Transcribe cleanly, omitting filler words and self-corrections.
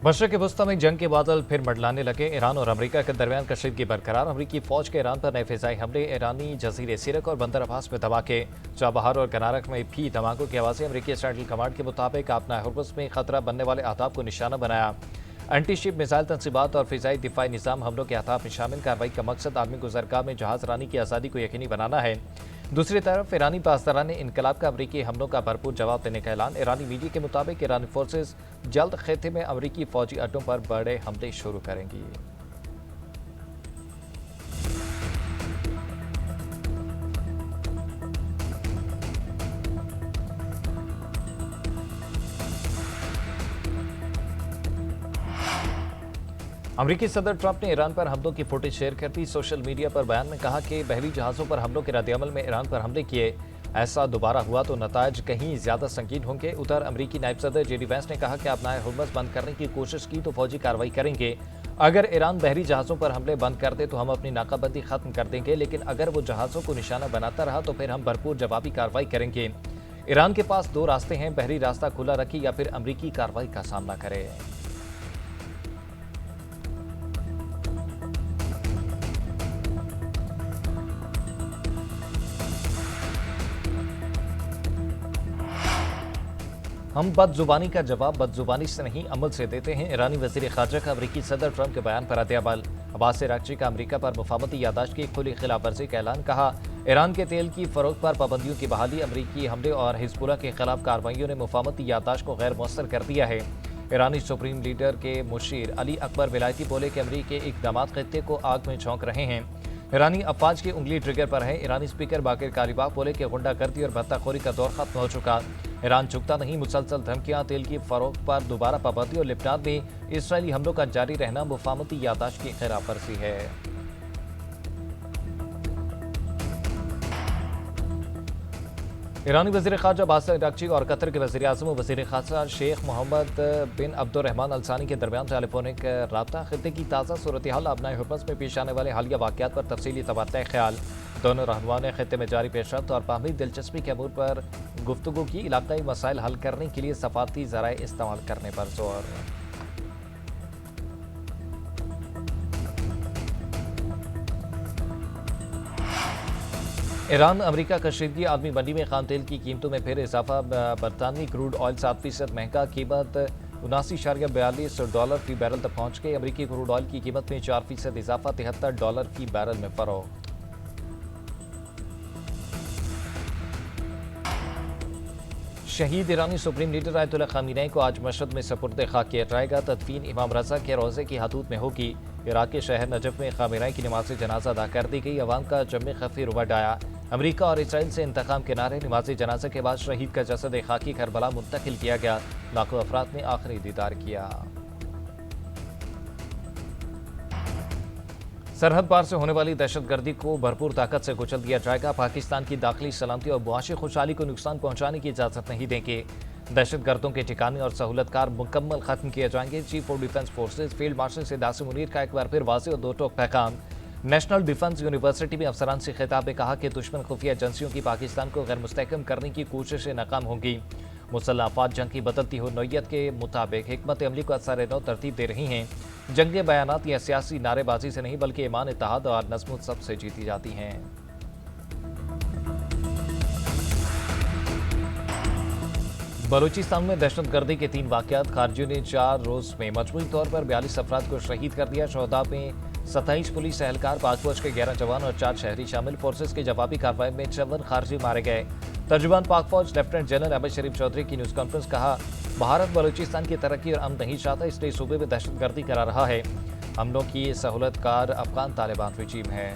मशरक़ वस्ती में जंग के बादल फिर मंडलाने लगे। ईरान और अमेरिका के दरमियान कशीदगी बरकरार। अमेरिकी फौज के ईरान पर नए फिजाई हमले। ईरानी जजीरे सिरक और बंदर अब्बास में धमाके। चाबहार और गनारक में भी धमाकों की आवाज़ें। अमेरिकी सेंट्रल कमांड के मुताबिक आपना हुर्मुज़ में खतरा बनने वाले अहदाफ को निशाना बनाया। एंटी-शिप मिसाइल तनसीबात और फिजाई दिफाई निज़ाम हमलों के अहदाफ में शामिल। कार्रवाई का मकसद आलमी गुज़रगाह में जहाज़ रानी की आज़ादी को यकीनी बनाना है। दूसरी तरफ ईरानी पासदारान ने इनकलाब का अमरीकी हमलों का भरपूर जवाब देने का ऐलान। ईरानी मीडिया के मुताबिक ईरानी फोर्सेज जल्द खित्ते में अमरीकी फौजी अड्डों पर बड़े हमले शुरू करेंगी। अमरीकी सदर ट्रंप ने ईरान पर हमलों की फुटेज शेयर कर दी। सोशल मीडिया पर बयान में कहा कि बहरी जहाज़ों पर हमलों के रद्दअमल में ईरान पर हमले किए। ऐसा दोबारा हुआ तो नतायज कहीं ज्यादा संगीन होंगे। उधर अमरीकी नायब सदर जेडी वैंस ने कहा कि आपना हुर्मुज़ बंद करने की कोशिश की तो फौजी कार्रवाई करेंगे। अगर ईरान बहरी जहाज़ों पर हमले बंद कर दे तो हम अपनी नाकाबंदी खत्म कर देंगे, लेकिन अगर वो जहाज़ों को निशाना बनाता रहा तो फिर हम भरपूर जवाबी कार्रवाई करेंगे। ईरान के पास दो रास्ते हैं, बहरी रास्ता खुला रखे या फिर अमरीकी कार्रवाई का सामना करे। हम बदजुबानी का जवाब बदजुबानी से नहीं अमल से देते हैं। ईरानी वज़ीर ख़ारजा का अमरीकी सदर ट्रंप के बयान पर रद्द-ए-अमल। अब्बास अराग़ची का अमरीका पर मुफ़ाहमती याददाश्त की खुली खिलाफ वर्जी का ऐलान। कहा, ईरान के तेल की फ़रोख्त पर पाबंदियों की बहाली। अमरीकी हमले और हिज़्बुल्लाह के खिलाफ कार्रवाइयों ने मुफ़ाहमती याददाश्त को गैर मौसर कर दिया है। ईरानी सुप्रीम लीडर के मुशीर अली अकबर विलायती बोले कि अमरीकी इक़दामात खित्ते को आग में झोंक रहे हैं। ईरानी अफवाज की उंगली ट्रिगर पर है। ईरानी स्पीकर बाकिर कालिबाफ बोले कि गुंडागर्दी और भत्ताखोरी का दौर खत्म हो चुका। ईरान झुकता नहीं, मुसलसल धमकियां, तेल की फरोख्त पर दोबारा पाबंदी और लिबनान में इसराइली हमलों का जारी रहना मुफ़ाहमती याददाश्त की खिलाफ वर्जी है। ईरानी वज़ीर ख़ारजा अब्बास अराग़ची और कतर के वज़ीर आज़म और वज़ीर ख़ारजा शेख मोहम्मद बिन अब्दुर्रहमान अल सानी के दरमियान टेलीफोनिक राब्ता। खित्ते की ताज़ा सूरत हाल, आपना हुर्मुज़ में पेश आने वाले हालिया वाक़यात पर तफसीली तबादला ख्याल। दोनों रहनुमाओं ने खित्ते में जारी पेशरफ्त और बाहमी दिलचस्पी के अमूर पर गुफ्तगू की। इलाक़ाई मसाइल हल करने के लिए सफ़ारती ज़राए इस्तेमाल करने पर जोर। ईरान अमरीका कशीदगी। आलमी मंडी में खाम तेल की कीमतों में फिर इजाफा। बरतानवी क्रूड ऑयल 7% महंगा। कीमत $79.42 फी बैरल तक पहुंच गई। अमरीकी क्रूड ऑयल की कीमत में 4% इजाफा। $73 फी बैरल में फरोख्त। शहीद ईरानी सुप्रीम लीडर आयतुल्लाह ख़ामेनी को आज मशहद में सपुर्द खाक किया जाएगा। तदफीन इमाम रज़ा के रोज़े की हदूद में होगी। इराक के शहर नजफ में ख़ामेनी की नमाज जनाजा अदा कर दी गई। अवाम का जम खफीर उमड़ आया। अमरीका और इसराइल से इंतकाम के नारे। नमाज जनाजा के बाद शहीद का जसद खाकी करबला मुंतकिल किया गया। लाखों अफराद ने आखिरी दीदार किया। सरहद पार से होने वाली दहशतगर्दी को भरपूर ताकत से कुचल दिया जाएगा। पाकिस्तान की दाखिली सलामती और मुआशी खुशहाली को नुकसान पहुंचाने की इजाज़त नहीं देंगे। दहशतगर्दों के ठिकाने और सहूलतकार मुकम्मल खत्म किए जाएंगे। Chief of defence forces field marshal Siddharth Munir का एक बार फिर वाज़ेह और दो टोक पैगाम। नेशनल डिफेंस यूनिवर्सिटी में अफसरान से खिताब में कहा कि दुश्मन खुफिया एजेंसियों की पाकिस्तान को गैर मुस्तहकम करने की कोशिशें नाकाम होंगी। मुसल्लह अफवाज जंग की बदलती हुई नौयत के मुताबिक हिकमत अमली को असर नौ तरतीब दे रही हैं। जंग बयानात या सियासी नारेबाजी से नहीं बल्कि ईमान, इत्तेहाद और नज़्म सब से जीती जाती हैं। बलूचिस्तान में दहशतगर्दी के 3 वाक़यात। खारजियों ने 4 रोज़ में मजमूई तौर पर 42 अफराद को शहीद कर दिया। शोहदा में 27 पुलिस एहलकार, पाक फौज के 11 जवान और 4 शहरी शामिल। फोर्सेज की जवाबी कार्रवाई में 54 खारजी मारे गए। तर्जुमान पाक फौज लेफ्टिनेंट जनरल अहमद शरीफ चौधरी की न्यूज़ कॉन्फ्रेंस। कहा, भारत बलूचिस्तान की तरक्की और अमन नहीं चाहता, इसलिए सूबे में दहशतगर्दी करा रहा है। हमलों की सहूलतकार अफगान तालिबान रजीम है।